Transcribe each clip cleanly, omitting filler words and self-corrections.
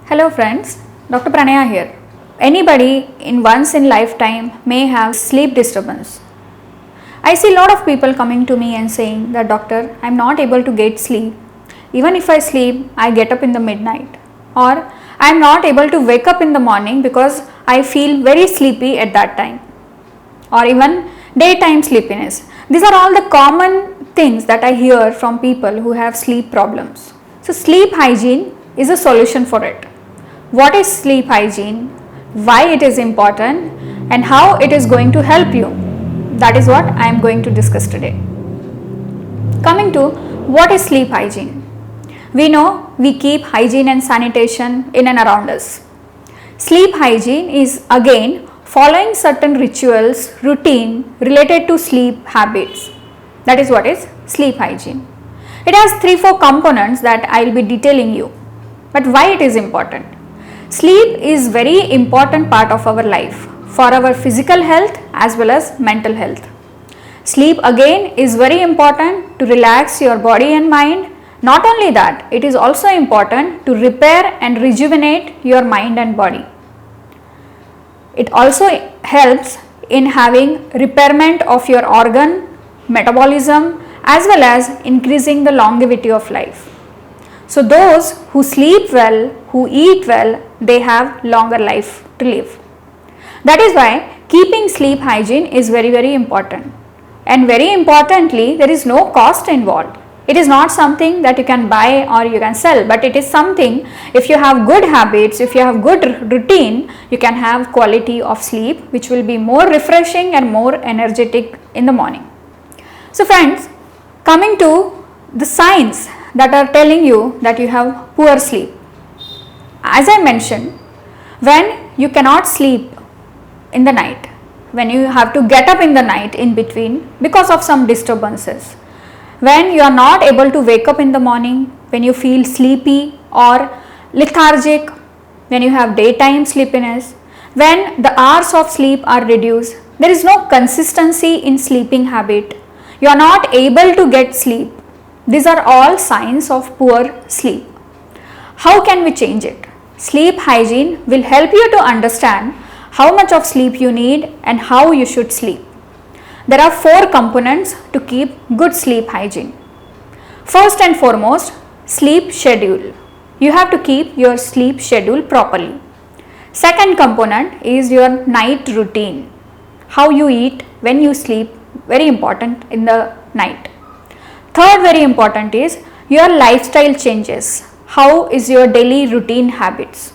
Hello friends, Dr. Pranaya here. Anybody in once in lifetime may have sleep disturbance. I see a lot of people coming to me and saying that doctor, I am not able to get sleep. Even if I sleep, I get up in the midnight, or I am not able to wake up in the morning because I feel very sleepy at that time, or even daytime sleepiness. These are all the common things that I hear from people who have sleep problems. So sleep hygiene is a solution for it. What is sleep hygiene, why it is important, and how it is going to help you? That is what I am going to discuss today. Coming to what is sleep hygiene? We know we keep hygiene and sanitation in and around us. Sleep hygiene is again following certain rituals, routine related to sleep habits. That is what is sleep hygiene. It has 3-4 components that I will be detailing you. But why it is important? Sleep is very important part of our life for our physical health as well as mental health. Sleep again is very important to relax your body and mind. Not only that, it is also important to repair and rejuvenate your mind and body. It also helps in having repairment of your organ, metabolism, as well as increasing the longevity of life. So those who sleep well, who eat well, they have longer life to live. That is why keeping sleep hygiene is very important. And very importantly, there is no cost involved. It is not something that you can buy or you can sell, but it is something, if you have good habits, if you have good routine, you can have quality of sleep which will be more refreshing and more energetic in the morning. So friends, coming to the signs that are telling you that you have poor sleep. As I mentioned, when you cannot sleep in the night, when you have to get up in the night in between because of some disturbances, when you are not able to wake up in the morning, when you feel sleepy or lethargic, when you have daytime sleepiness, when the hours of sleep are reduced, there is no consistency in sleeping habit, you are not able to get sleep. These are all signs of poor sleep. How can we change it? Sleep hygiene will help you to understand how much of sleep you need and how you should sleep. There are 4 components to keep good sleep hygiene. First and foremost, sleep schedule. You have to keep your sleep schedule properly. Second component is your night routine. How you eat, when you sleep, very important in the night. Third very important is your lifestyle changes. How is your daily routine habits?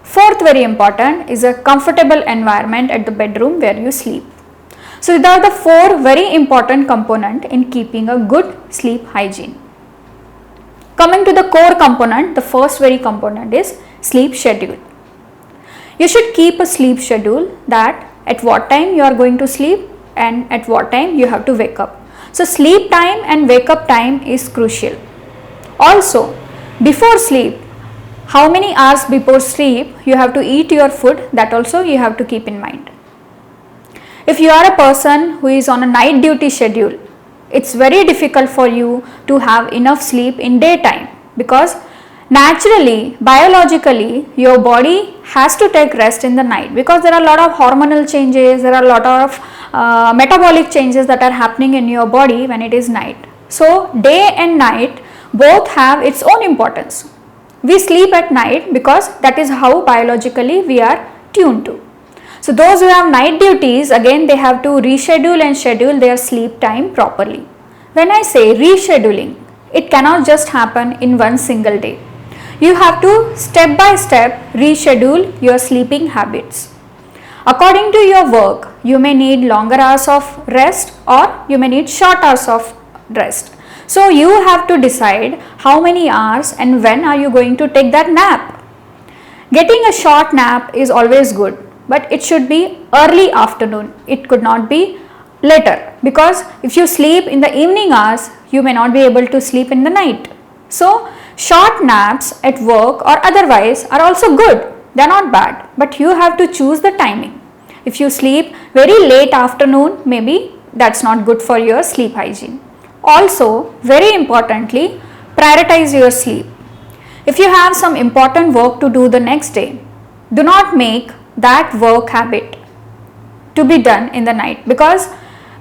Fourth very important is a comfortable environment at the bedroom where you sleep. So these are the 4 very important components in keeping a good sleep hygiene. Coming to the core component, the first very component is sleep schedule. You should keep a sleep schedule that at what time you are going to sleep and at what time you have to wake up. So sleep time and wake up time is crucial. Also, before sleep, how many hours before sleep you have to eat your food, that also you have to keep in mind. If you are a person who is on a night duty schedule, it's very difficult for you to have enough sleep in daytime because naturally, biologically, your body has to take rest in the night because there are a lot of hormonal changes, there are a lot of metabolic changes that are happening in your body when it is night. So day and night both have its own importance. We sleep at night because that is how biologically we are tuned to. So those who have night duties, again they have to reschedule and schedule their sleep time properly. When I say rescheduling, it cannot just happen in one single day. You have to step by step reschedule your sleeping habits. According to your work, you may need longer hours of rest or you may need short hours of rest. So you have to decide how many hours and when are you going to take that nap. Getting a short nap is always good, but it should be early afternoon. It could not be later because if you sleep in the evening hours, you may not be able to sleep in the night. So short naps at work or otherwise are also good. They are not bad, but you have to choose the timing. If you sleep very late afternoon, maybe that's not good for your sleep hygiene. Also, very importantly, prioritize your sleep. If you have some important work to do the next day, do not make that work habit to be done in the night, because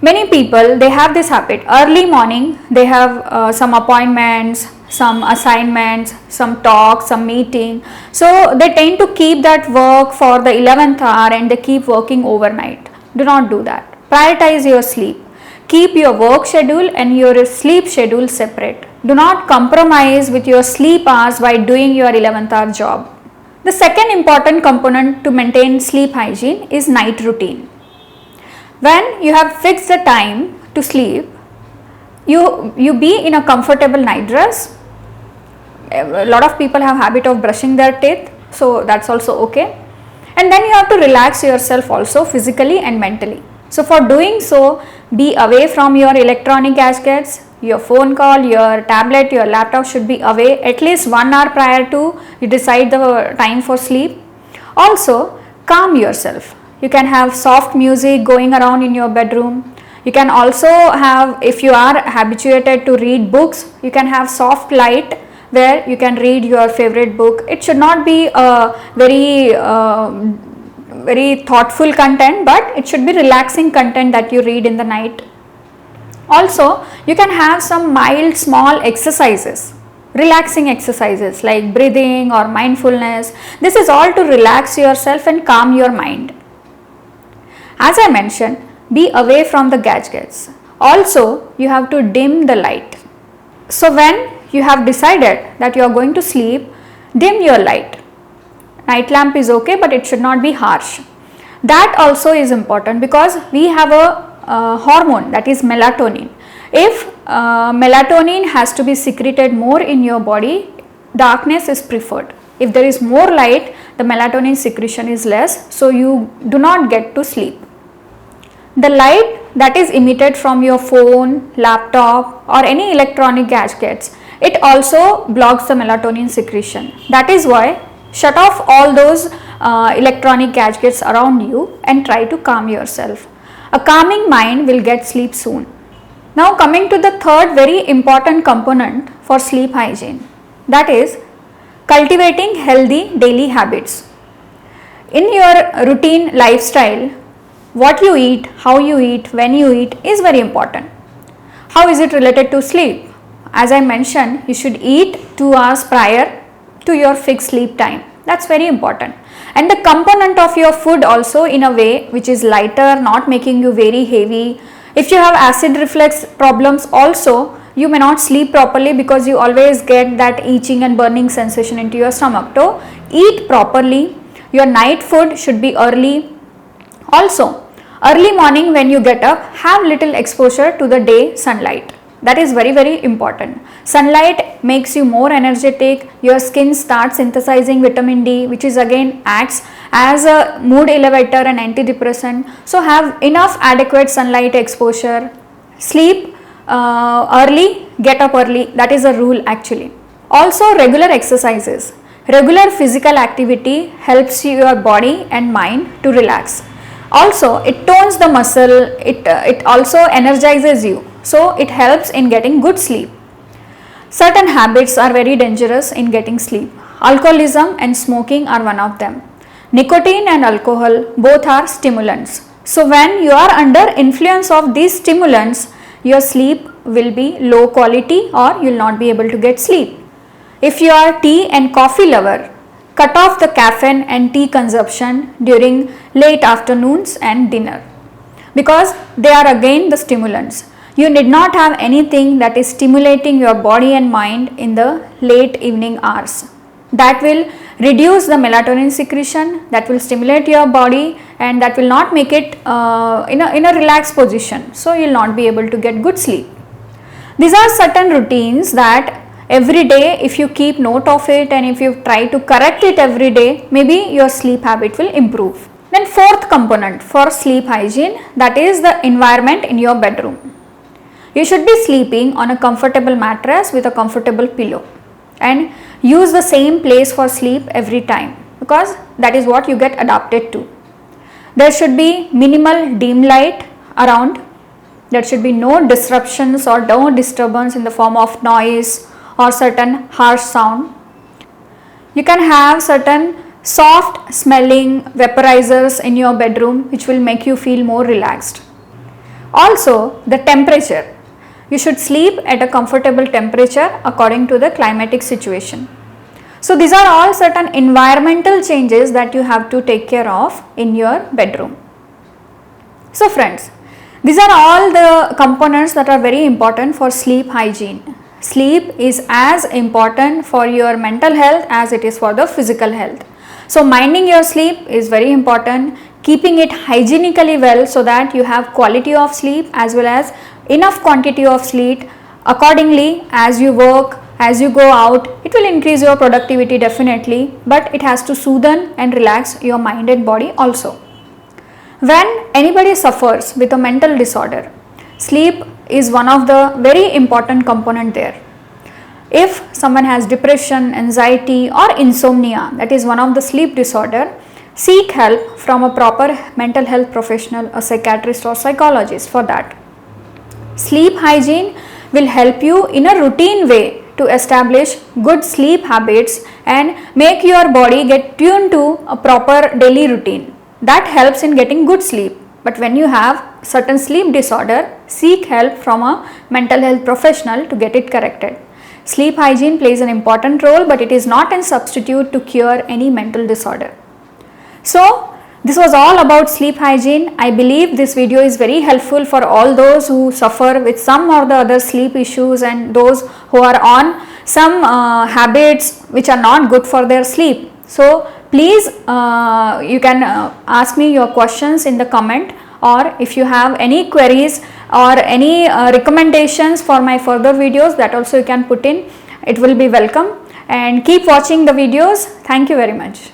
many people, they have this habit. Early morning they have some appointments, some assignments, some talks, some meeting, so they tend to keep that work for the 11th hour and they keep working overnight. Do not do that. Prioritize your sleep. Keep your work schedule and your sleep schedule separate. Do not compromise with your sleep hours by doing your 11th hour job. The second important component to maintain sleep hygiene is night routine. When you have fixed the time to sleep, you be in a comfortable night dress. A lot of people have habit of brushing their teeth, so that's also okay. And then you have to relax yourself also physically and mentally. So for doing so, be away from your electronic gadgets. Your phone call, your tablet, your laptop should be away at least 1 hour prior to you decide the time for sleep. Also, calm yourself. You can have soft music going around in your bedroom. You can also have, if you are habituated to read books, you can have soft light where you can read your favorite book. It should not be a very thoughtful content, but it should be relaxing content that you read in the night. Also, you can have some mild small exercises, relaxing exercises like breathing or mindfulness. This is all to relax yourself and calm your mind. As I mentioned, be away from the gadgets. Also, you have to dim the light. So when you have decided that you are going to sleep, dim your light. Night lamp is okay, but it should not be harsh. That also is important because we have a hormone, that is melatonin. If melatonin has to be secreted more in your body, darkness is preferred. If there is more light, the melatonin secretion is less, so you do not get to sleep. The light that is emitted from your phone, laptop or any electronic gadgets, it also blocks the melatonin secretion. That is why shut off all those electronic gadgets around you and try to calm yourself. A calming mind will get sleep soon. Now coming to the third very important component for sleep hygiene, that is cultivating healthy daily habits. In your routine lifestyle, what you eat, how you eat, when you eat is very important. How is it related to sleep? As I mentioned, you should eat 2 hours prior to your fixed sleep time. That's very important. And the component of your food also in a way which is lighter, not making you very heavy. If you have acid reflux problems also, you may not sleep properly because you always get that itching and burning sensation into your stomach. So eat properly. Your night food should be early. Also, early morning when you get up, have little exposure to the day sunlight. That is very, very important. Sunlight makes you more energetic. Your skin starts synthesizing vitamin D, which is again acts as a mood elevator and antidepressant. So have enough adequate sunlight exposure. Sleep early, get up early. That is a rule actually. Also regular exercises. Regular physical activity helps your body and mind to relax. Also it tones the muscle, it also energizes you. So it helps in getting good sleep. Certain habits are very dangerous in getting sleep. Alcoholism and smoking are one of them. Nicotine and alcohol both are stimulants. So when you are under influence of these stimulants, your sleep will be low quality or you will not be able to get sleep. If you are tea and coffee lover, cut off the caffeine and tea consumption during late afternoons and dinner because they are again the stimulants. You need not have anything that is stimulating your body and mind in the late evening hours. That will reduce the melatonin secretion, that will stimulate your body and that will not make it in a relaxed position. So you will not be able to get good sleep. These are certain routines that every day if you keep note of it and if you try to correct it every day, maybe your sleep habit will improve. Then fourth component for sleep hygiene, that is the environment in your bedroom. You should be sleeping on a comfortable mattress with a comfortable pillow and use the same place for sleep every time because that is what you get adapted to. There should be minimal dim light around. There should be no disruptions or no disturbance in the form of noise or certain harsh sound. You can have certain soft smelling vaporizers in your bedroom which will make you feel more relaxed. Also, the temperature. You should sleep at a comfortable temperature according to the climatic situation. So these are all certain environmental changes that you have to take care of in your bedroom. So friends, these are all the components that are very important for sleep hygiene. Sleep is as important for your mental health as it is for the physical health. So minding your sleep is very important, keeping it hygienically well so that you have quality of sleep as well as enough quantity of sleep. Accordingly, as you work, as you go out, it will increase your productivity definitely, but it has to soothe and relax your mind and body also. When anybody suffers with a mental disorder, sleep is one of the very important component there. If someone has depression, anxiety or insomnia, that is one of the sleep disorder, seek help from a proper mental health professional, a psychiatrist or psychologist for that. Sleep hygiene will help you in a routine way to establish good sleep habits and make your body get tuned to a proper daily routine. That helps in getting good sleep. But when you have certain sleep disorder, seek help from a mental health professional to get it corrected. Sleep hygiene plays an important role, but it is not a substitute to cure any mental disorder. So this was all about sleep hygiene. I believe this video is very helpful for all those who suffer with some or the other sleep issues and those who are on some habits which are not good for their sleep. So please you can ask me your questions in the comment, or if you have any queries or any recommendations for my further videos, that also you can put in. It will be welcome, and keep watching the videos. Thank you very much.